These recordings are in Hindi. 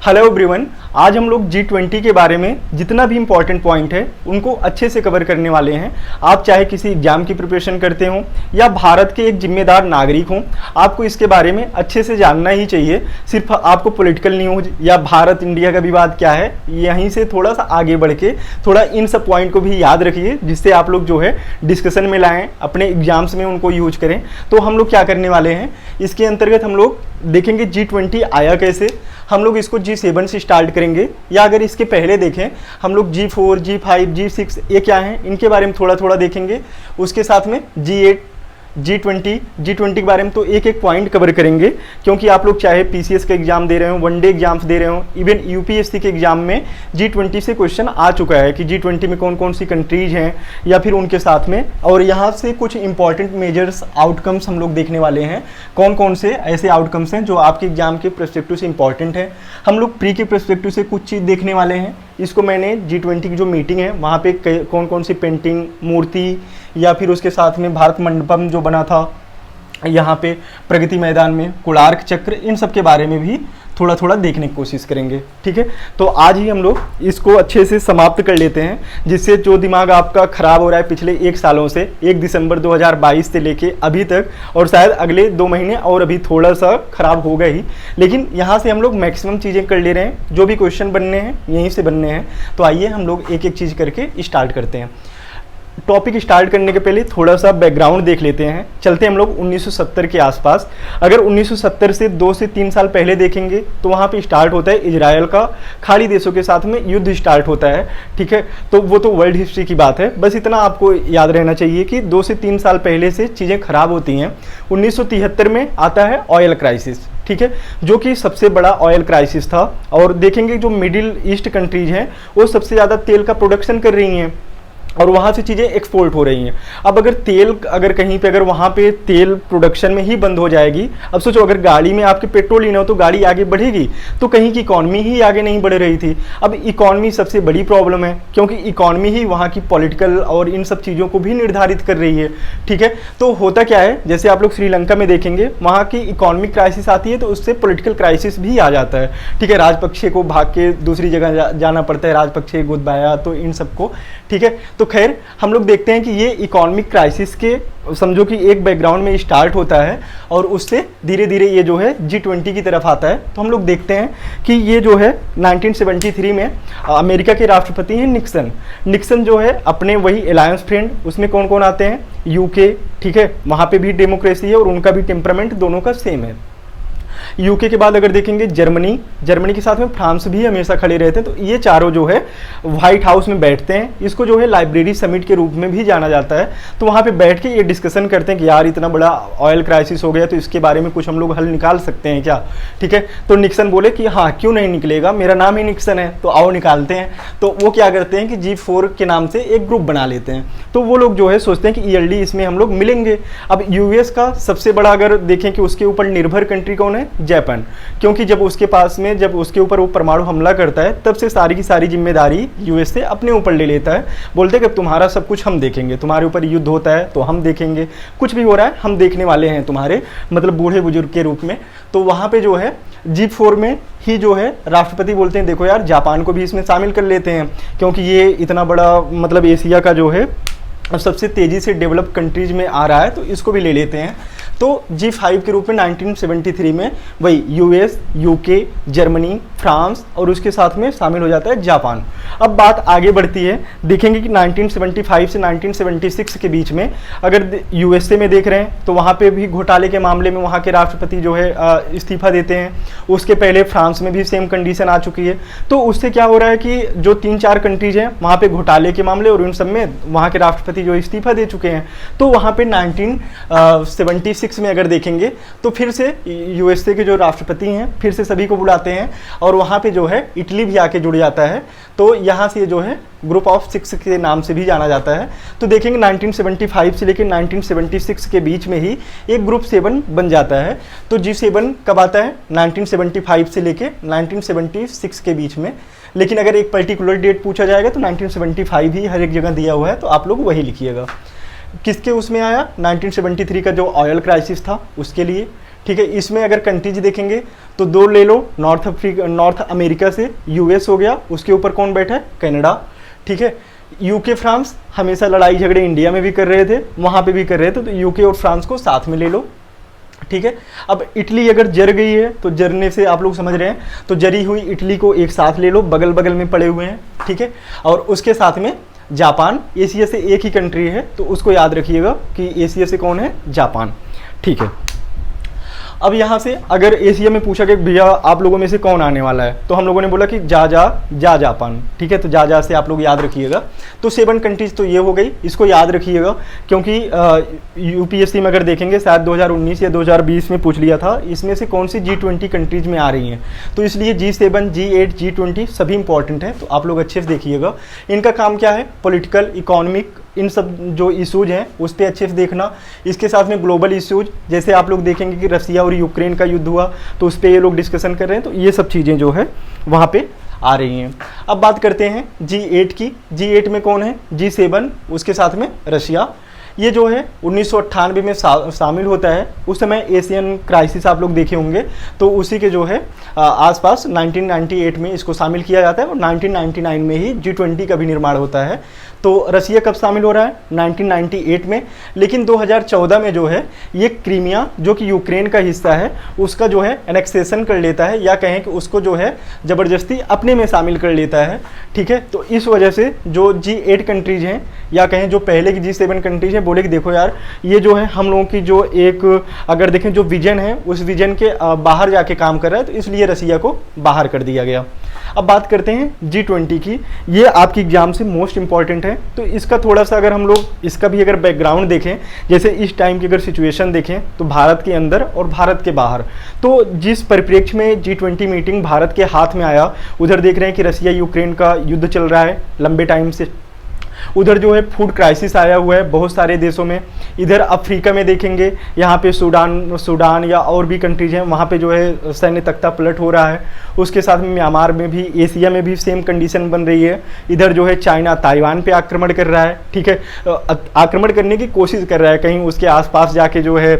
हेलो एवरीवन, आज हम लोग G20 के बारे में जितना भी इम्पोर्टेंट पॉइंट है उनको अच्छे से कवर करने वाले हैं। आप चाहे किसी एग्जाम की प्रिपरेशन करते हो या भारत के एक जिम्मेदार नागरिक हो, आपको इसके बारे में अच्छे से जानना ही चाहिए। सिर्फ आपको पॉलिटिकल न्यूज या भारत इंडिया का विवाद क्या है, यहीं से थोड़ा सा आगे बढ़ के थोड़ा इन सब पॉइंट को भी याद रखिए, जिससे आप लोग जो है डिस्कशन में लाएँ, अपने एग्जाम्स में उनको यूज करें। तो हम लोग क्या करने वाले हैं, इसके अंतर्गत हम लोग देखेंगे G20 आया कैसे। हम लोग इसको G7 से स्टार्ट करेंगे, या अगर इसके पहले देखें हम लोग G4, G5, G6 ये क्या हैं इनके बारे में थोड़ा थोड़ा देखेंगे। उसके साथ में G8, G20 के बारे में तो एक एक पॉइंट कवर करेंगे, क्योंकि आप लोग चाहे PCS का एग्जाम दे रहे हो, वनडे एग्जाम्स दे रहे हो, इवन UPSC के एग्जाम में G20 से क्वेश्चन आ चुका है कि G20 में कौन कौन सी कंट्रीज हैं या फिर उनके साथ में। और यहाँ से कुछ इंपॉर्टेंट मेजर्स आउटकम्स हम लोग देखने वाले हैं, कौन कौन से ऐसे आउटकम्स हैं जो आपके एग्जाम के पर्सपेक्टिव से इंपॉर्टेंट है। हम लोग प्री के पर्सपेक्टिव से कुछ चीज़ देखने वाले हैं। इसको मैंने G20 की जो मीटिंग है वहाँ पे कौन कौन सी पेंटिंग, मूर्ति या फिर उसके साथ में भारत मंडपम जो बना था यहाँ पे प्रगति मैदान में, कोणार्क चक्र, इन सब के बारे में भी थोड़ा थोड़ा देखने की कोशिश करेंगे। ठीक है, तो आज ही हम लोग इसको अच्छे से समाप्त कर लेते हैं, जिससे जो दिमाग आपका खराब हो रहा है पिछले 1 सालों से, 1 दिसंबर 2022 से लेके अभी तक, और शायद अगले 2 महीने और अभी थोड़ा सा खराब होगा ही, लेकिन यहाँ से हम लोग मैक्सिमम चीज़ें कर ले रहे हैं। जो भी क्वेश्चन बनने हैं यहीं से बनने हैं। तो आइए हम लोग एक एक चीज़ करके स्टार्ट करते हैं। टॉपिक स्टार्ट करने के पहले थोड़ा सा बैकग्राउंड देख लेते हैं। चलते हम लोग 1970 के आसपास। अगर 1970 से 2 से 3 साल पहले देखेंगे तो वहाँ पे स्टार्ट होता है इजराइल का खाड़ी देशों के साथ में युद्ध स्टार्ट होता है। ठीक है, तो वो तो वर्ल्ड हिस्ट्री की बात है, बस इतना आपको याद रहना चाहिए कि 2 से 3 साल पहले से चीज़ें खराब होती हैं। 1973 में आता है ऑयल क्राइसिस, ठीक है, जो कि सबसे बड़ा ऑयल क्राइसिस था। और देखेंगे जो मिडिल ईस्ट कंट्रीज हैं वो सबसे ज़्यादा तेल का प्रोडक्शन कर रही हैं और वहाँ से चीज़ें एक्सपोर्ट हो रही हैं। अब अगर कहीं पे अगर वहाँ पे तेल प्रोडक्शन में ही बंद हो जाएगी, अब सोचो अगर गाड़ी में आपके पेट्रोल ही ना हो तो गाड़ी आगे बढ़ेगी, तो कहीं की इकॉनमी ही आगे नहीं बढ़ रही थी। अब इकॉनमी सबसे बड़ी प्रॉब्लम है, क्योंकि इकॉनमी ही वहाँ की पॉलिटिकल और इन सब चीज़ों को भी निर्धारित कर रही है। ठीक है, तो होता क्या है, जैसे आप लोग श्रीलंका में देखेंगे वहाँ की इकॉनमिक क्राइसिस आती है तो उससे पॉलिटिकल क्राइसिस भी आ जाता है। ठीक है, राजपक्षे को भाग के दूसरी जगह जाना पड़ता है, राजपक्षे गुदबाया, तो इन सबको। ठीक है, तो खैर हम लोग देखते हैं कि ये इकोनॉमिक क्राइसिस के समझो कि एक बैकग्राउंड में स्टार्ट होता है और उससे धीरे धीरे ये जो है G20 की तरफ आता है। तो हम लोग देखते हैं कि ये जो है 1973 में अमेरिका के राष्ट्रपति हैं निक्सन जो है अपने वही अलायंस फ्रेंड, उसमें कौन कौन आते हैं, यूके। ठीक है, वहाँ पे भी डेमोक्रेसी है और उनका भी टेम्परामेंट दोनों का सेम है। यूके के बाद अगर देखेंगे जर्मनी के साथ में फ्रांस भी हमेशा खड़े रहते हैं। तो ये चारों जो है व्हाइट हाउस में बैठते हैं, इसको जो है लाइब्रेरी समिट के रूप में भी जाना जाता है। तो वहाँ पे बैठ के ये डिस्कशन करते हैं कि यार इतना बड़ा ऑयल क्राइसिस हो गया तो इसके बारे में कुछ हम लोग हल निकाल सकते हैं क्या। ठीक है, तो निक्सन बोले कि हाँ क्यों नहीं निकलेगा, मेरा नाम ही निक्सन है, तो आओ निकालते हैं। तो वो क्या करते हैं कि G4 के नाम से एक ग्रुप बना लेते हैं। तो वो लोग जो है सोचते हैं कि ELD इसमें हम लोग मिलेंगे। अब US का सबसे बड़ा अगर देखें कि उसके ऊपर निर्भर कंट्री कौन है, जापान, क्योंकि जब उसके ऊपर वो परमाणु हमला करता है तब से सारी की सारी जिम्मेदारी यूएस से अपने ऊपर ले लेता है। बोलते हैं कि तुम्हारा सब कुछ हम देखेंगे, तुम्हारे ऊपर युद्ध होता है तो हम देखेंगे, कुछ भी हो रहा है हम देखने वाले हैं तुम्हारे, मतलब बूढ़े बुजुर्ग के रूप में। तो वहाँ पे जो है G4 में ही जो है राष्ट्रपति बोलते हैं देखो यार जापान को भी इसमें शामिल कर लेते हैं, क्योंकि ये इतना बड़ा मतलब एशिया का जो है सबसे तेज़ी से डेवलप कंट्रीज में आ रहा है, तो इसको भी ले लेते हैं। तो G5 के रूप में 1973 में वही यूएस, यूके, जर्मनी, फ्रांस और उसके साथ में शामिल हो जाता है जापान। अब बात आगे बढ़ती है, देखेंगे कि 1975 से 1976 के बीच में अगर यूएसए में देख रहे हैं तो वहाँ पे भी घोटाले के मामले में वहाँ के राष्ट्रपति जो है इस्तीफा देते हैं। उसके पहले फ्रांस में भी सेम कंडीशन आ चुकी है। तो उससे क्या हो रहा है कि जो 3-4 कंट्रीज हैं वहाँ पे घोटाले के मामले और उन सब में वहाँ के राष्ट्रपति जो इस्तीफा दे चुके हैं। तो वहाँ पे 1976 में अगर देखेंगे तो फिर से यूएसए के जो राष्ट्रपति हैं फिर से सभी को बुलाते हैं और वहाँ पे जो है इटली भी आके जुड़ जाता है। तो यहाँ से जो है ग्रुप ऑफ 6 के नाम से भी जाना जाता है। तो देखेंगे 1975 से लेकर 1976 के बीच में ही एक ग्रुप 7 बन जाता है। तो G7 कब आता है, 1975 से लेकर 1976 के बीच में। लेकिन अगर एक पर्टिकुलर डेट पूछा जाएगा तो 1975 ही हर एक जगह दिया हुआ है, तो आप लोग वही लिखिएगा। किसके उसमें आया, 1973 का जो ऑयल क्राइसिस था उसके लिए। ठीक है। इसमें अगर कंट्रीज देखेंगे तो दो ले लो, नॉर्थ अमेरिका से यूएस हो गया, उसके ऊपर कौन बैठा है, कनाडा, ठीक है। यूके फ्रांस हमेशा लड़ाई झगड़े इंडिया में भी कर रहे थे, वहाँ पे भी कर रहे थे, तो यूके और फ्रांस को साथ में ले लो, ठीक है। अब इटली अगर जर गई है तो जरने से आप लोग समझ रहे हैं, तो जरी हुई इटली को एक साथ ले लो, बगल बगल में पड़े हुए हैं, ठीक है। और उसके साथ में जापान, एशिया से एक ही कंट्री है तो उसको याद रखिएगा कि एशिया से कौन है, जापान, ठीक है। अब यहाँ से अगर एशिया में पूछा कि भैया आप लोगों में से कौन आने वाला है, तो हम लोगों ने बोला कि जापान, ठीक है। तो जा से आप लोग याद रखिएगा। तो 7 कंट्रीज तो ये हो गई, इसको याद रखिएगा क्योंकि यूपीएससी में अगर देखेंगे शायद 2019 या 2020 में पूछ लिया था, इसमें से कौन सी G20 कंट्रीज में आ रही हैं, तो इसलिए G7, G8, G20 सभी इंपॉर्टेंट है, तो आप लोग अच्छे से देखिएगा। इनका काम क्या है, पॉलिटिकल, इकोनॉमिक, इन सब जो इशूज हैं उस पर अच्छे से देखना। इसके साथ में ग्लोबल इशूज, जैसे आप लोग देखेंगे कि रसिया और यूक्रेन का युद्ध हुआ तो उस पर ये लोग डिस्कशन कर रहे हैं, तो ये सब चीज़ें जो है वहाँ पे आ रही हैं। अब बात करते हैं G8 की। G8 में कौन है, G7, उसके साथ में रशिया। ये जो है 1998 में शामिल होता है। उस समय एशियन क्राइसिस आप लोग देखे होंगे, तो उसी के जो है आसपास 1998 में इसको शामिल किया जाता है और 1999 में ही G20 का भी निर्माण होता है। तो रसिया कब शामिल हो रहा है, 1998 में। लेकिन 2014 में जो है ये क्रीमिया जो कि यूक्रेन का हिस्सा है उसका जो है एनेक्सेशन कर लेता है, या कहें कि उसको जो है ज़बरदस्ती अपने में शामिल कर लेता है, ठीक है। तो इस वजह से जो G8 कंट्रीज हैं, या कहें जो पहले की G7 कंट्रीज हैं, बोले कि देखो यार ये जो है हम लोगों की जो एक अगर देखें जो विजन है उस विजन के बाहर जाके काम कर रहा है, तो इसलिए रसिया को बाहर कर दिया गया। अब बात करते हैं G20 की। ये आपकी एग्जाम से मोस्ट इंपॉर्टेंट है, तो इसका थोड़ा सा अगर हम लोग इसका भी अगर बैकग्राउंड देखें, जैसे इस टाइम की अगर सिचुएशन देखें तो भारत के अंदर और भारत के बाहर, तो जिस परिप्रेक्ष्य में G20 मीटिंग भारत के हाथ में आया, उधर देख रहे हैं कि रसिया यूक्रेन का युद्ध चल रहा है लंबे टाइम से, उधर जो है फूड क्राइसिस आया हुआ है बहुत सारे देशों में। इधर अफ्रीका में देखेंगे, यहाँ पे सूडान या और भी कंट्रीज हैं, वहाँ पे जो है सैन्य तख्ता पलट हो रहा है। उसके साथ में म्यांमार में भी, एशिया में भी सेम कंडीशन बन रही है। इधर जो है चाइना ताइवान पे आक्रमण कर रहा है, ठीक है, आक्रमण करने की कोशिश कर रहा है, कहीं उसके आसपास जाके जो है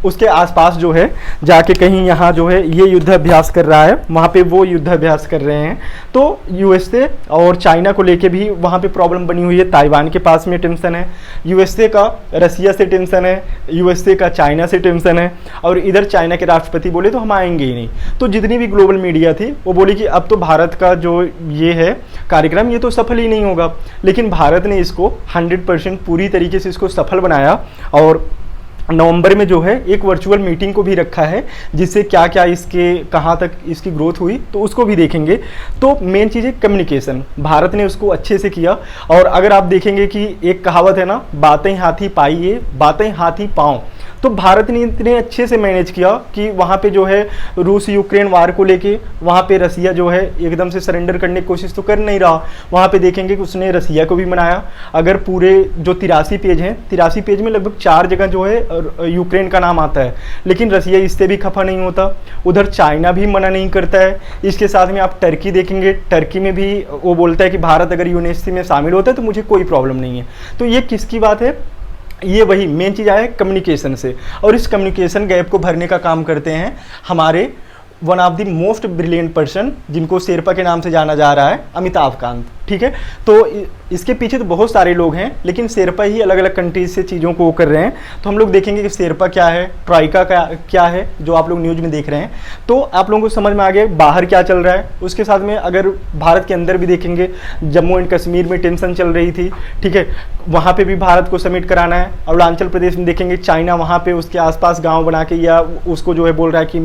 उसके आसपास जो है जाके कहीं यहाँ जो है ये युद्धाभ्यास कर रहा है, वहाँ पे वो युद्धाभ्यास कर रहे हैं। तो यूएसए और चाइना को लेके भी वहाँ पे प्रॉब्लम बनी हुई है। ताइवान के पास में टेंशन है, यूएसए का रसिया से टेंशन है, यूएसए का चाइना से टेंशन है, और इधर चाइना के राष्ट्रपति बोले तो हम आएंगे ही नहीं। तो जितनी भी ग्लोबल मीडिया थी वो बोली कि अब तो भारत का जो ये है कार्यक्रम ये तो सफल ही नहीं होगा। लेकिन भारत ने इसको 100% पूरी तरीके से इसको सफल बनाया, और नवंबर में जो है एक वर्चुअल मीटिंग को भी रखा है, जिससे क्या क्या इसके कहाँ तक इसकी ग्रोथ हुई तो उसको भी देखेंगे। तो मेन चीज़ है कम्युनिकेशन, भारत ने उसको अच्छे से किया। और अगर आप देखेंगे कि एक कहावत है ना, बातें हाथी पाइए बातें हाथी पाँव, तो भारत ने इतने अच्छे से मैनेज किया कि वहाँ पे जो है रूस यूक्रेन वार को लेके वहाँ पे रसिया जो है एकदम से सरेंडर करने की कोशिश तो कर नहीं रहा। वहाँ पे देखेंगे कि उसने रसिया को भी मनाया। अगर पूरे जो 83 पेज हैं, 83 पेज में लगभग 4 जगह जो है यूक्रेन का नाम आता है, लेकिन रसिया इससे भी खफा नहीं होता। उधर चाइना भी मना नहीं करता है। इसके साथ में आप टर्की देखेंगे, टर्की में भी वो बोलता है कि भारत अगर यूएनएससी में शामिल होता है तो मुझे कोई प्रॉब्लम नहीं है। तो ये किसकी बात है, ये वही मेन चीज़ आया कम्युनिकेशन से। और इस कम्युनिकेशन गैप को भरने का काम करते हैं हमारे one of the most brilliant person, जिनको शेरपा के नाम से जाना जा रहा है, अमिताभ कांत, ठीक है। तो इसके पीछे तो बहुत सारे लोग हैं, लेकिन शेरपा ही अलग अलग कंट्रीज से चीज़ों को कर रहे हैं। तो हम लोग देखेंगे कि शेरपा क्या है, ट्राइका क्या है, जो आप लोग न्यूज़ में देख रहे हैं। तो आप लोगों को समझ में आ गया बाहर क्या चल रहा है। उसके साथ में अगर भारत के अंदर भी देखेंगे, जम्मू एंड कश्मीर में टेंशन चल रही थी, ठीक है, वहाँ पे भी भारत को समिट कराना है। अरुणाचल प्रदेश में देखेंगे चाइना वहाँ पे उसके आसपास गाँव बना के या उसको जो है बोल रहा है कि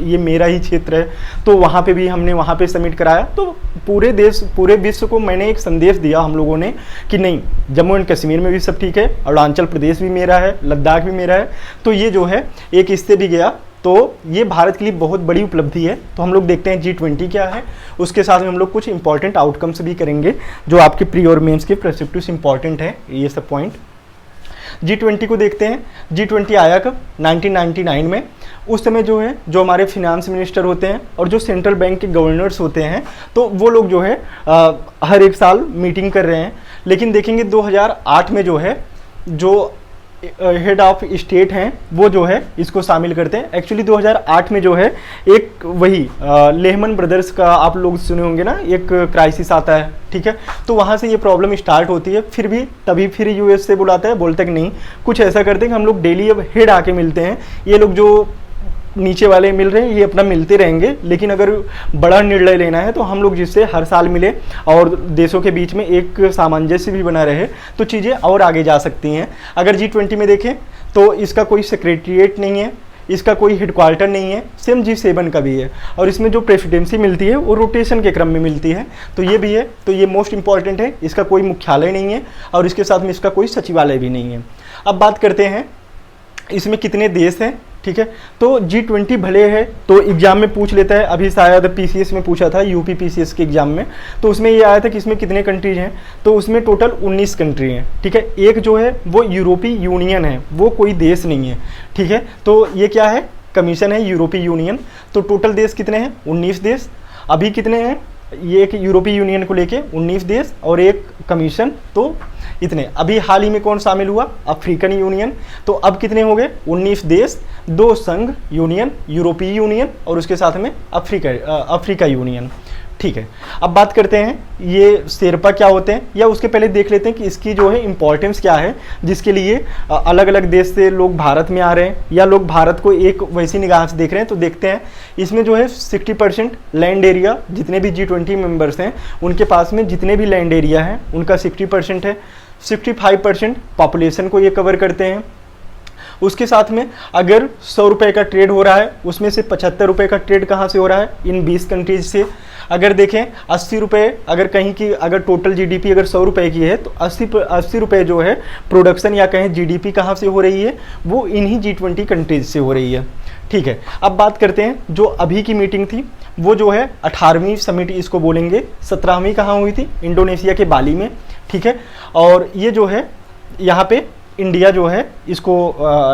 ये मेरा ही क्षेत्र है, तो वहाँ पे भी हमने वहाँ पे समिट कराया। तो पूरे देश पूरे विश्व को मैंने एक संदेश दिया हम लोगों ने कि नहीं, जम्मू एंड कश्मीर में भी सब ठीक है, अरुणाचल प्रदेश भी मेरा है, लद्दाख भी मेरा है। तो ये जो है एक इससे भी गया, तो ये भारत के लिए बहुत बड़ी उपलब्धि है। तो हम लोग देखते हैं G20 क्या है, उसके साथ में हम लोग कुछ इंपॉर्टेंट आउटकम्स भी करेंगे जो आपके प्री और मेंस के प्रेस्पेक्टिव इंपॉर्टेंट है, ये सब पॉइंट। G20 को देखते हैं। G20 आया कब, 1999 में। उस समय जो है जो हमारे फिनांस मिनिस्टर होते हैं और जो सेंट्रल बैंक के गवर्नर्स होते हैं, तो वो लोग जो है हर एक साल मीटिंग कर रहे हैं। लेकिन देखेंगे 2008 में जो है जो हेड ऑफ स्टेट हैं वो जो है इसको शामिल करते हैं। एक्चुअली 2008 में जो है एक वही लेहमन ब्रदर्स का आप लोग सुने होंगे ना, एक क्राइसिस आता है, ठीक है, तो वहाँ से ये प्रॉब्लम स्टार्ट होती है। फिर भी तभी फिर यूएस से बुलाता है, बोलते कि नहीं कुछ ऐसा करते हैं कि हम लोग डेली अब हेड आके मिलते हैं, ये लोग जो नीचे वाले मिल रहे हैं ये अपना मिलते रहेंगे, लेकिन अगर बड़ा निर्णय लेना है तो हम लोग जिससे हर साल मिले और देशों के बीच में एक सामंजस्य भी बना रहे तो चीज़ें और आगे जा सकती हैं। अगर G20 में देखें तो इसका कोई सेक्रेटरीट नहीं है, इसका कोई हेडक्वार्टर नहीं है, सेम G7 का भी है, और इसमें जो प्रेसिडेंसी मिलती है वो रोटेशन के क्रम में मिलती है, तो ये भी है। तो ये मोस्ट इंपॉर्टेंट है, इसका कोई मुख्यालय नहीं है और इसके साथ में इसका कोई सचिवालय भी नहीं है। अब बात करते हैं इसमें कितने देश हैं, ठीक है, तो G20 भले है तो एग्जाम में पूछ लेता है, अभी शायद PCS में पूछा था, यूपी PCS के एग्जाम में, तो उसमें ये आया था कि इसमें कितने कंट्रीज हैं, तो उसमें टोटल 19 कंट्री हैं, ठीक है। एक जो है वो यूरोपीय यूनियन है, वो कोई देश नहीं है, ठीक है, तो ये क्या है, कमीशन है यूरोपीय यूनियन। तो टोटल देश कितने हैं, 19 देश। अभी कितने हैं, ये एक यूरोपीय यूनियन को लेके 19 देश और एक कमीशन, तो इतने। अभी हाल ही में कौन शामिल हुआ, अफ्रीकन यूनियन, तो अब कितने हो गए, 19 देश, 2 संघ यूनियन, यूरोपीय यूनियन और उसके साथ में अफ्रीका यूनियन, ठीक है। अब बात करते हैं ये शेरपा क्या होते हैं, या उसके पहले देख लेते हैं कि इसकी जो है इंपॉर्टेंस क्या है, जिसके लिए अलग अलग देश से लोग भारत में आ रहे हैं या लोग भारत को एक वैसी निगाह से देख रहे हैं। तो देखते हैं इसमें जो है 60% लैंड एरिया, जितने भी G20 मेंबर्स हैं उनके पास में जितने भी लैंड एरिया है उनका 60% है। 65% पॉपुलेशन को ये कवर करते हैं। उसके साथ में अगर 100 रुपये का ट्रेड हो रहा है उसमें से 75 रुपये का ट्रेड कहाँ से हो रहा है, इन 20 कंट्रीज से। अगर देखें 80 रुपये, अगर कहीं की अगर टोटल GDP अगर 100 रुपये की है तो 80 रुपये जो है प्रोडक्शन या कहें GDP कहाँ से हो रही है, वो इन्हीं G20 कंट्रीज से हो रही है, ठीक है। अब बात करते हैं जो अभी की मीटिंग थी वो जो है 18वीं समिट इसको बोलेंगे। 17वीं कहाँ हुई थी, इंडोनेशिया के बाली में, ठीक है। और ये जो है यहाँ पे इंडिया जो है इसको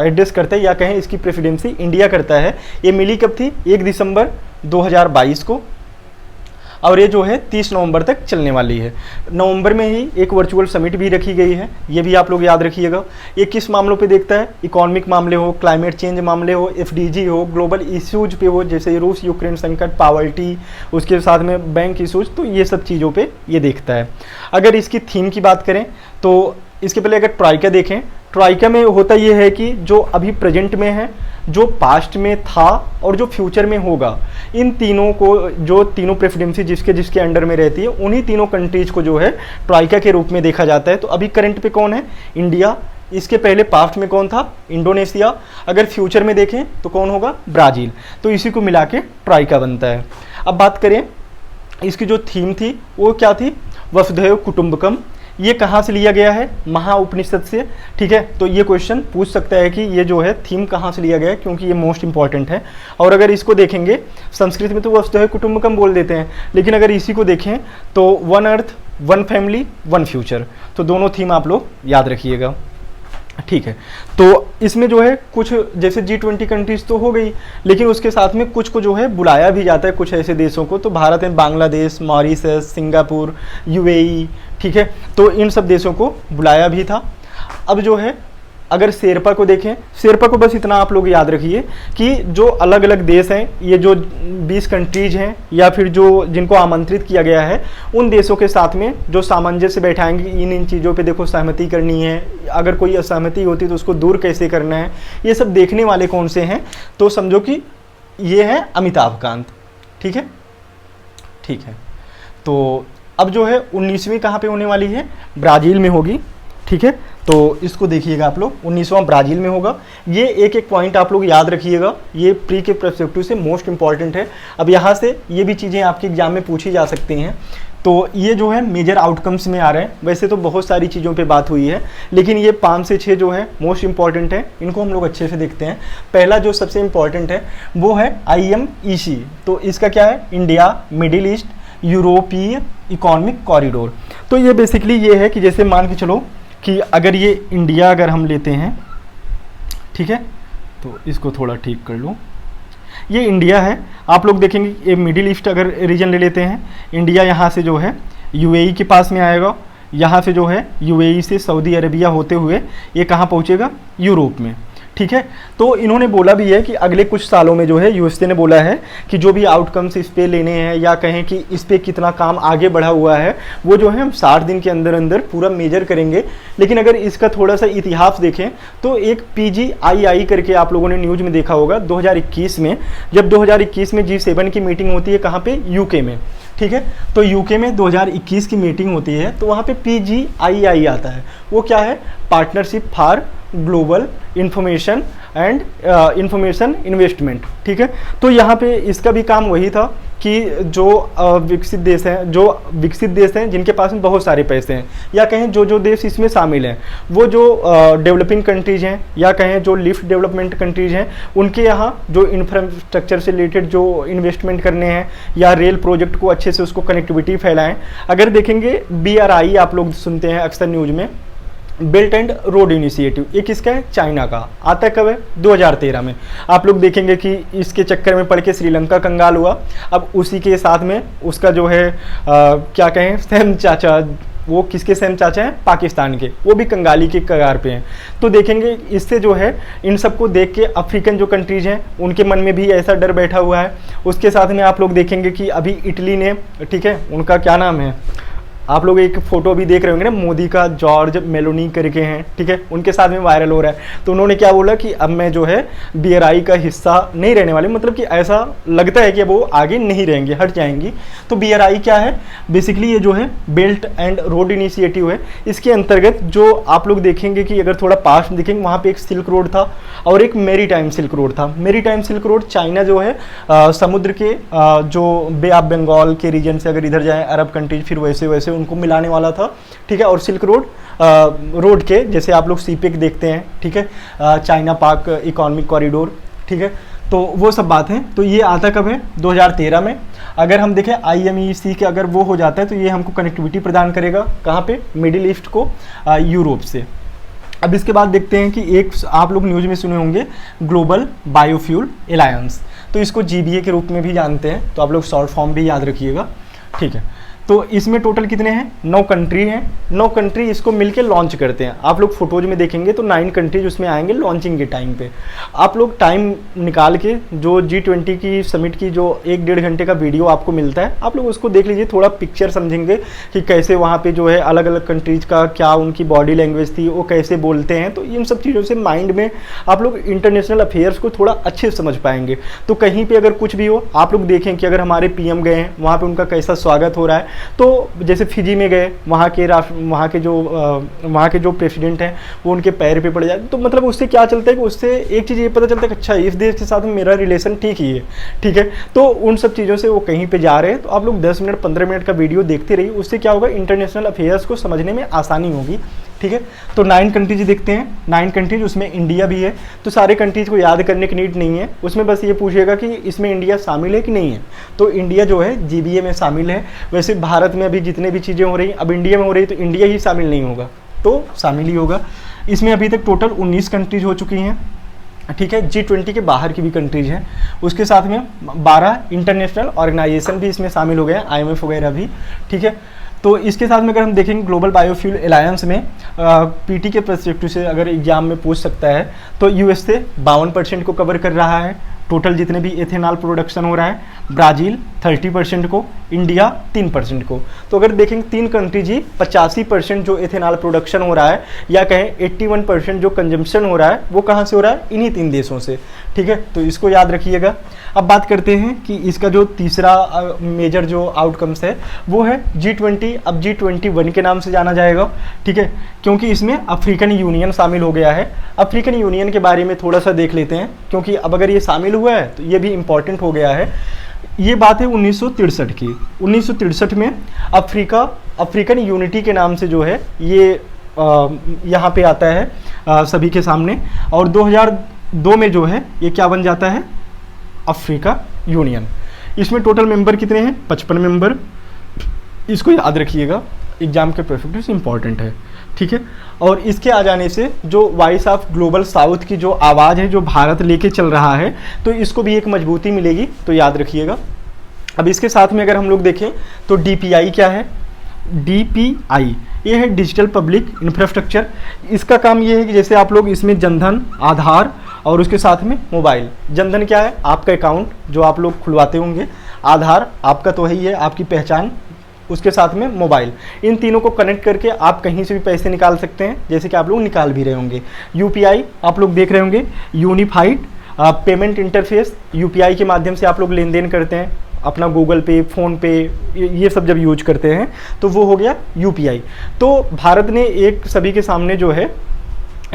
एड्रेस करता है या कहें इसकी प्रेसिडेंसी इंडिया करता है। ये मिली कब थी, 1 दिसंबर 2022 को, और ये जो है 30 नवंबर तक चलने वाली है। नवंबर में ही एक वर्चुअल समिट भी रखी गई है, ये भी आप लोग याद रखिएगा। ये किस मामलों पे देखता है, इकोनॉमिक मामले हो, क्लाइमेट चेंज मामले हो, FDG हो, ग्लोबल इश्यूज पे हो, जैसे रूस यूक्रेन संकट, पॉवर्टी, उसके साथ में बैंक इश्यूज, तो ये सब चीज़ों पे ये देखता है। अगर इसकी थीम की बात करें तो इसके पहले अगर ट्राइका देखें, ट्राइका में होता ये है कि जो अभी प्रेजेंट में है, जो पास्ट में था और जो फ्यूचर में होगा, इन तीनों को, जो तीनों प्रेसिडेंसी जिसके जिसके अंडर में रहती है, उन्हीं तीनों कंट्रीज को जो है ट्राइका के रूप में देखा जाता है। तो अभी करंट पे कौन है, इंडिया। इसके पहले पास्ट में कौन था, इंडोनेशिया। अगर फ्यूचर में देखें तो कौन होगा, ब्राज़ील। तो इसी को मिला के ट्राइका बनता है। अब बात करें इसकी जो थीम थी वो क्या थी, वसुधैव कुटुंबकम। ये कहाँ से लिया गया है, महाउपनिषद से, ठीक है। तो ये क्वेश्चन पूछ सकता है कि ये जो है थीम कहाँ से लिया गया है, क्योंकि ये मोस्ट इंपॉर्टेंट है। और अगर इसको देखेंगे संस्कृत में तो वसुधैव कुटुंबकम बोल देते हैं, लेकिन अगर इसी को देखें तो 1 अर्थ 1 फैमिली 1 फ्यूचर, तो दोनों थीम आप लोग याद रखिएगा, ठीक है। तो इसमें जो है कुछ जैसे G20 कंट्रीज तो हो गई, लेकिन उसके साथ में कुछ को जो है बुलाया भी जाता है, कुछ ऐसे देशों को। तो भारत में बांग्लादेश, मॉरिशस, सिंगापुर, UAE, ठीक है, तो इन सब देशों को बुलाया भी था। अब जो है अगर शेरपा को देखें, शेरपा को बस इतना आप लोग याद रखिए कि जो अलग अलग देश हैं, ये जो 20 कंट्रीज हैं या फिर जो जिनको आमंत्रित किया गया है, उन देशों के साथ में जो सामंजस्य बैठाएंगे, इन चीज़ों पे देखो सहमति करनी है, अगर कोई असहमति होती तो उसको दूर कैसे करना है, ये सब देखने वाले कौन से हैं, तो समझो कि ये है अमिताभ कांत, ठीक है, ठीक है। तो अब जो है 19वीं कहाँ पे होने वाली है, ब्राज़ील में होगी, ठीक है। तो इसको देखिएगा आप लोग, 19वां ब्राज़ील में होगा। ये एक एक पॉइंट आप लोग याद रखिएगा, ये प्री के पर्सपेक्टिव से मोस्ट इंपॉर्टेंट है। अब यहाँ से ये भी चीज़ें आपके एग्जाम में पूछी जा सकती हैं। तो ये जो है मेजर आउटकम्स में आ रहे हैं। वैसे तो बहुत सारी चीज़ों पे बात हुई है, लेकिन ये 5 से 6 जो है मोस्ट इंपॉर्टेंट है, इनको हम लोग अच्छे से देखते हैं। पहला जो सबसे इम्पॉर्टेंट है वो है IMEC। तो इसका क्या है, इंडिया मिडिल ईस्ट यूरोपीय इकोनॉमिक कॉरिडोर। तो ये बेसिकली ये है कि जैसे मान के चलो कि अगर ये इंडिया अगर हम लेते हैं, ठीक है, तो इसको थोड़ा ठीक कर लूँ, ये इंडिया है। आप लोग देखेंगे ये मिडिल ईस्ट अगर रीजन ले लेते हैं, इंडिया यहाँ से जो है UAE के पास में आएगा, यहाँ से जो है यूएई से सऊदी अरबिया होते हुए ये कहाँ पहुँचेगा, यूरोप में। ठीक है, तो इन्होंने बोला भी है कि अगले कुछ सालों में जो है यूएसए ने बोला है कि जो भी आउटकम्स इस पे लेने हैं या कहें कि इस पे कितना काम आगे बढ़ा हुआ है वो जो है हम 60 दिन के अंदर अंदर पूरा मेजर करेंगे। लेकिन अगर इसका थोड़ा सा इतिहास देखें तो एक PGII करके आप लोगों ने न्यूज़ में देखा होगा 2021 में, जब 2021 में G7 की मीटिंग होती है कहाँ पे, यूके में। ठीक है, तो यूके में 2021 की मीटिंग होती है तो वहाँ पे PGII आता है। वो क्या है, partnership for global information and information investment. ठीक है, तो यहाँ पे इसका भी काम वही था कि जो विकसित देश हैं जिनके पास में बहुत सारे पैसे हैं, या कहें जो देश इसमें शामिल हैं वो जो डेवलपिंग कंट्रीज हैं या कहें जो लिफ्ट डेवलपमेंट कंट्रीज हैं, उनके यहाँ जो इंफ्रास्ट्रक्चर से रिलेटेड जो इन्वेस्टमेंट करने हैं या रेल प्रोजेक्ट को अच्छे से उसको कनेक्टिविटी फैलाएं। अगर देखेंगे BRI आप लोग सुनते हैं अक्सर न्यूज़ में, बेल्ट एंड रोड इनिशिएटिव, ये किसका है, चाइना का। आता है कब है, 2013 में। आप लोग देखेंगे कि इसके चक्कर में पड़ के श्रीलंका कंगाल हुआ। अब उसी के साथ में उसका जो है क्या कहें, सैम चाचा, वो किसके सैम चाचा हैं, पाकिस्तान के, वो भी कंगाली के कगार पे हैं। तो देखेंगे इससे जो है इन सबको देख के अफ्रीकन जो कंट्रीज हैं उनके मन में भी ऐसा डर बैठा हुआ है। उसके साथ में आप लोग देखेंगे कि अभी इटली ने, ठीक है, उनका क्या नाम है, आप लोग एक फोटो भी देख रहे होंगे ना, मोदी का जॉर्ज मेलोनी करके हैं। ठीक है, उनके साथ में वायरल हो रहा है। तो उन्होंने क्या बोला कि अब मैं जो है BRI का हिस्सा नहीं रहने वाले, मतलब कि ऐसा लगता है कि वो आगे नहीं रहेंगे, हट जाएंगी। तो BRI क्या है, बेसिकली ये जो है बेल्ट एंड रोड इनिशिएटिव है। इसके अंतर्गत जो आप लोग देखेंगे कि अगर थोड़ा पास्ट में देखेंगे, वहाँ पे एक सिल्क रोड था और एक मेरीटाइम सिल्क रोड था। मेरीटाइम सिल्क रोड चाइना जो है समुद्र के जो बे ऑफ बंगाल के रीजन से अगर इधर जाए अरब कंट्रीज, फिर वैसे वैसे उनको मिलाने वाला था। ठीक है, और सिल्क रोड के जैसे आप लोग CPEC देखते हैं, ठीक है, चाइना पाक इकोनॉमिक कॉरिडोर। ठीक है, तो वो सब बात है। तो ये आता कब है, 2013 में। अगर हम देखें IMEC के अगर वो हो जाता है तो ये हमको कनेक्टिविटी प्रदान करेगा कहाँ पे, मिडिल ईस्ट को यूरोप से। अब इसके बाद देखते हैं कि एक आप लोग न्यूज़ में सुने होंगे ग्लोबल बायोफ्यूल एलायंस, तो इसको GBA के रूप में भी जानते हैं, तो आप लोग शॉर्ट फॉर्म भी याद रखिएगा। ठीक है, तो इसमें टोटल कितने हैं, 9 कंट्री हैं। 9 कंट्री इसको मिलके लॉन्च करते हैं। आप लोग फोटोज में देखेंगे तो 9 कंट्रीज उसमें आएंगे लॉन्चिंग के टाइम पे। आप लोग टाइम निकाल के जो G20 की समिट की जो 1-1.5 घंटे का वीडियो आपको मिलता है, आप लोग उसको देख लीजिए, थोड़ा पिक्चर समझेंगे कि कैसे वहाँ पे जो है अलग अलग कंट्रीज का क्या उनकी बॉडी लैंग्वेज थी, वो कैसे बोलते हैं। तो इन सब चीज़ों से माइंड में आप लोग इंटरनेशनल अफेयर्स को थोड़ा अच्छे से समझ पाएंगे। तो कहीं पर अगर कुछ भी हो, आप लोग देखें कि अगर हमारे PM गए हैं वहाँ पर उनका कैसा स्वागत हो रहा है। तो जैसे फिजी में गए, वहाँ के जो प्रेसिडेंट हैं वो उनके पैर पे पड़ जाते, तो मतलब उससे क्या चलता है कि उससे एक चीज़ ये पता चलता है कि अच्छा इस देश के साथ में मेरा रिलेशन ठीक ही है। ठीक है, तो उन सब चीज़ों से वो कहीं पे जा रहे हैं। तो आप लोग 10 मिनट 15 मिनट का वीडियो देखते रहिए, उससे क्या होगा, इंटरनेशनल अफेयर्स को समझने में आसानी होगी। ठीक है, तो 9 कंट्रीज देखते हैं, 9 कंट्रीज, उसमें इंडिया भी है। तो सारे कंट्रीज को याद करने की नीड नहीं है, उसमें बस ये पूछेगा कि इसमें इंडिया शामिल है कि नहीं है। तो इंडिया जो है GBA में शामिल है। वैसे भारत में अभी जितने भी चीज़ें हो रही हैं, अब इंडिया में हो रही है, तो इंडिया ही शामिल नहीं होगा, तो शामिल ही होगा। इसमें अभी तक टोटल 19 कंट्रीज हो चुकी हैं। ठीक है, G20 के बाहर की भी कंट्रीज हैं। उसके साथ में 12 इंटरनेशनल ऑर्गेनाइजेशन भी इसमें शामिल हो गए हैं, IMF वगैरह भी। ठीक है, तो इसके साथ में अगर हम देखेंगे ग्लोबल बायोफ्यूल एलायंस में PT के पर्सपेक्टिव से अगर एग्जाम में पूछ सकता है, तो USA 52% को कवर कर रहा है। टोटल जितने भी एथेनॉल प्रोडक्शन हो रहा है, ब्राज़ील 30% को, इंडिया 3% को। तो अगर देखेंगे 3 कंट्रीज ही 85% जो एथेनॉल प्रोडक्शन हो रहा है, या कहें 81% जो कंजम्पशन हो रहा है, वो कहाँ से हो रहा है, इन्हीं 3 देशों से। ठीक है, तो इसको याद रखिएगा। अब बात करते हैं कि इसका जो तीसरा मेजर जो आउटकम्स है वो है G20। अब G21 के नाम से जाना जाएगा। ठीक है, क्योंकि इसमें अफ्रीकन यूनियन शामिल हो गया है। अफ्रीकन यूनियन के बारे में थोड़ा सा देख लेते हैं, क्योंकि अब अगर ये शामिल हुआ है तो ये भी इम्पॉर्टेंट हो गया है। ये बात है 1963 की। 1963 में अफ्रीकन यूनिटी के नाम से जो है ये यहाँ पे आता है सभी के सामने। और 2002 में जो है ये क्या बन जाता है, अफ्रीका यूनियन। इसमें टोटल मेंबर कितने हैं, 55 मेंबर। इसको याद रखिएगा, एग्जाम के परस्पेक्टिव से इंपॉर्टेंट है। ठीक है, और इसके आ जाने से जो वॉइस ऑफ ग्लोबल साउथ की जो आवाज़ है जो भारत लेके चल रहा है, तो इसको भी एक मजबूती मिलेगी, तो याद रखिएगा। अब इसके साथ में अगर हम लोग देखें तो DPI क्या है, DPI, ये है डिजिटल पब्लिक इंफ्रास्ट्रक्चर। इसका काम ये है कि जैसे आप लोग इसमें जनधन, आधार और उसके साथ में मोबाइल। जनधन क्या है? आपका अकाउंट जो आप लोग खुलवाते होंगे। आधार आपका तो है ही है, आपकी पहचान। उसके साथ में मोबाइल, इन तीनों को कनेक्ट करके आप कहीं से भी पैसे निकाल सकते हैं, जैसे कि आप लोग निकाल भी रहे होंगे। UPI आप लोग देख रहे होंगे, यूनिफाइड पेमेंट इंटरफेस। UPI के माध्यम से आप लोग लेन देन करते हैं, अपना गूगल पे, फ़ोन पे, ये सब जब यूज करते हैं तो वो हो गया UPI। तो भारत ने एक सभी के सामने जो है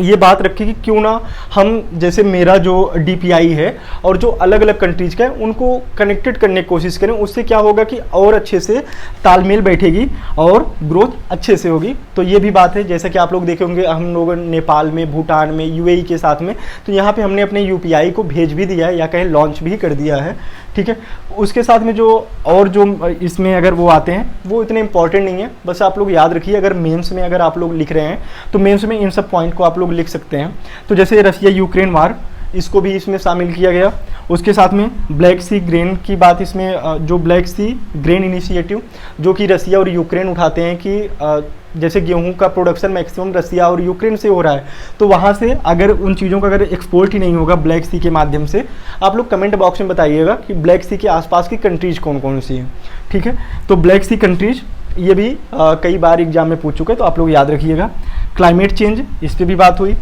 ये बात रखी कि क्यों ना हम, जैसे मेरा जो DPI है और जो अलग अलग कंट्रीज का है, उनको कनेक्टेड करने की कोशिश करें। उससे क्या होगा कि और अच्छे से तालमेल बैठेगी और ग्रोथ अच्छे से होगी। तो ये भी बात है, जैसा कि आप लोग देखे होंगे हम लोग नेपाल में, भूटान में, UAE के साथ में, तो यहाँ पे हमने अपने UPI को भेज भी दिया है या कहें लॉन्च भी कर दिया है, ठीक है। उसके साथ में जो और जो इसमें अगर वो आते हैं वो इतने इंपॉर्टेंट नहीं है, बस आप लोग याद रखिए। अगर मेंस में अगर आप लोग लिख रहे हैं तो मेंस में इन सब पॉइंट को आप लोग लिख सकते हैं। तो जैसे रसिया यूक्रेन वार, इसको भी इसमें शामिल किया गया। उसके साथ में ब्लैक सी ग्रेन की बात, इसमें जो ब्लैक सी ग्रेन इनिशिएटिव जो कि रसिया और यूक्रेन उठाते हैं कि जैसे गेहूं का प्रोडक्शन मैक्सिमम रसिया और यूक्रेन से हो रहा है, तो वहाँ से अगर उन चीज़ों का अगर एक्सपोर्ट ही नहीं होगा ब्लैक सी के माध्यम से, आप लोग कमेंट बॉक्स में बताइएगा कि ब्लैक सी के आसपास की कंट्रीज कौन कौन सी हैं, ठीक है। तो ब्लैक सी कंट्रीज ये भी कई बार एग्जाम में पूछ चुके हैं, तो आप लोग याद रखिएगा। क्लाइमेट चेंज, इस पर भी बात हुई।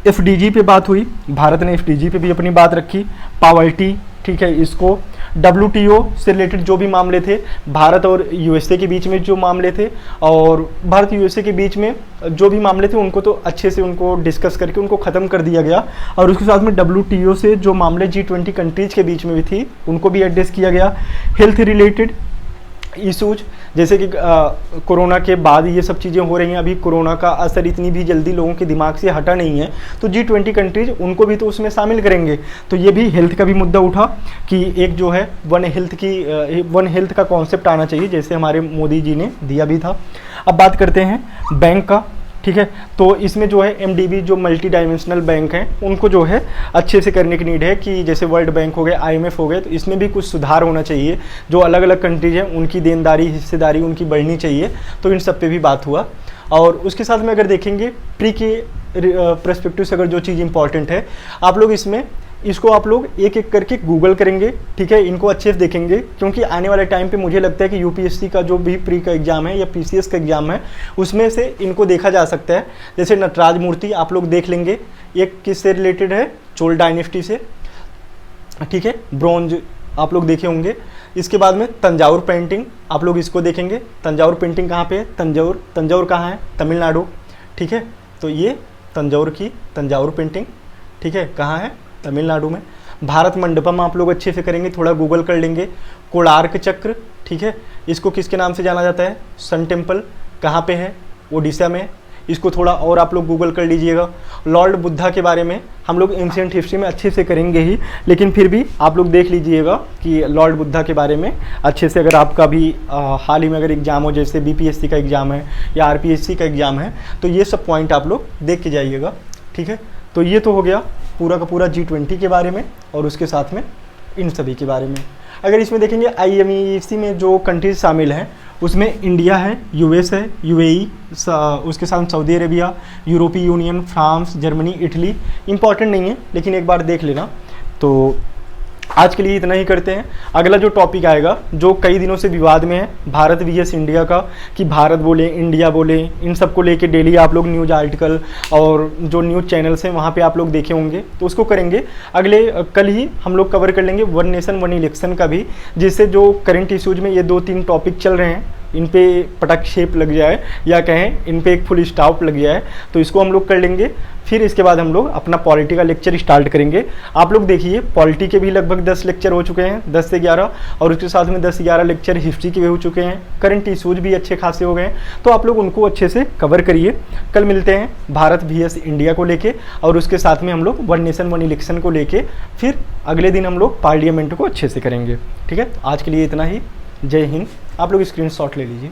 FDG पे बात हुई, भारत ने FDG पे भी अपनी बात रखी। पावर्टी, ठीक है, इसको WTO से रिलेटेड जो भी मामले थे, भारत और USA के बीच में जो मामले थे, और भारत USA के बीच में जो भी मामले थे उनको तो अच्छे से उनको डिस्कस करके उनको ख़त्म कर दिया गया। और उसके साथ में WTO से जो मामले G20 कंट्रीज़ के बीच में भी थी उनको भी एड्रेस किया गया। हेल्थ रिलेटेड इशूज, जैसे कि कोरोना के बाद ये सब चीज़ें हो रही हैं, अभी कोरोना का असर इतनी भी जल्दी लोगों के दिमाग से हटा नहीं है, तो G20 कंट्रीज उनको भी तो उसमें शामिल करेंगे। तो ये भी हेल्थ का भी मुद्दा उठा कि एक जो है वन हेल्थ का कॉन्सेप्ट आना चाहिए, जैसे हमारे मोदी जी ने दिया भी था। अब बात करते हैं बैंक का, ठीक है। तो इसमें जो है MDB जो मल्टी डायमेंशनल बैंक हैं उनको जो है अच्छे से करने की नीड है कि जैसे वर्ल्ड बैंक हो गए, IMF हो गए, तो इसमें भी कुछ सुधार होना चाहिए। जो अलग अलग कंट्रीज हैं उनकी देनदारी, हिस्सेदारी उनकी बढ़नी चाहिए, तो इन सब पे भी बात हुआ। और उसके साथ में अगर देखेंगे प्री के पर्सपेक्टिव से अगर जो चीज़ इंपॉर्टेंट है, आप लोग इसको आप लोग एक एक करके गूगल करेंगे, ठीक है, इनको अच्छे से देखेंगे, क्योंकि आने वाले टाइम पे मुझे लगता है कि UPSC का जो भी प्री का एग्ज़ाम है या PCS का एग्ज़ाम है उसमें से इनको देखा जा सकता है। जैसे नटराज मूर्ति आप लोग देख लेंगे, एक किससे रिलेटेड है? चोल डायनेस्टी से, ठीक है, ब्रॉन्ज आप लोग देखे होंगे। इसके बाद में तंजावुर पेंटिंग आप लोग इसको देखेंगे। तंजावुर पेंटिंग कहाँ पे है? तंजावुर कहाँ है? तमिलनाडु, ठीक है। तो ये तंजावुर पेंटिंग, ठीक है, कहाँ है? तमिलनाडु में। भारत मंडपम आप लोग अच्छे से करेंगे, थोड़ा गूगल कर लेंगे। कोणार्क चक्र, ठीक है, इसको किसके नाम से जाना जाता है? सन टेम्पल, कहाँ पे है? ओडिशा में। इसको थोड़ा और आप लोग गूगल कर लीजिएगा। लॉर्ड बुद्धा के बारे में हम लोग एंशिएंट हिस्ट्री में अच्छे से करेंगे ही, लेकिन फिर भी आप लोग देख लीजिएगा कि लॉर्ड बुद्धा के बारे में अच्छे से, अगर आपका भी हाल ही में अगर एग्ज़ाम हो, जैसे BPSC का एग्ज़ाम है या RPSC का एग्ज़ाम है, तो ये सब पॉइंट आप लोग देख के जाइएगा, ठीक है। तो ये तो हो गया पूरा का पूरा G20 के बारे में और उसके साथ में इन सभी के बारे में। अगर इसमें देखेंगे IMEC में जो कंट्रीज शामिल हैं उसमें इंडिया है, US है, UAE, उसके साथ सऊदी अरेबिया, यूरोपीय union, France, Germany, Italy. Important नहीं है लेकिन एक बार देख लेना। तो आज के लिए इतना ही करते हैं। अगला जो टॉपिक आएगा जो कई दिनों से विवाद में है, भारत VS इंडिया का, कि भारत बोले इंडिया बोले, इन सब को लेके डेली आप लोग न्यूज़ आर्टिकल और जो न्यूज़ चैनल्स हैं वहाँ पे आप लोग देखे होंगे, तो उसको करेंगे। कल ही हम लोग कवर कर लेंगे वन नेशन वन इलेक्शन का भी, जिससे जो करंट इश्यूज में ये 2-3 टॉपिक चल रहे हैं इन पे पटक शेप लग जाए या कहें इन पे एक फुल स्टॉप लग जाए, तो इसको हम लोग कर लेंगे। फिर इसके बाद हम लोग अपना पॉलिटी का लेक्चर स्टार्ट करेंगे। आप लोग देखिए पॉलिटी के भी लगभग 10 लेक्चर हो चुके हैं, 10 से 11, और उसके साथ में 10 से 11 लेक्चर हिस्ट्री के भी हो चुके हैं। करंट इशूज भी अच्छे खासे हो गए हैं, तो आप लोग उनको अच्छे से कवर करिए। कल मिलते हैं भारत VS इंडिया को लेके, और उसके साथ में हम लोग वन नेशन वन इलेक्शन को लेके, फिर अगले दिन हम लोग पार्लियामेंट को अच्छे से करेंगे, ठीक है। आज के लिए इतना ही। जय हिंद। आप लोग स्क्रीनशॉट ले लीजिए।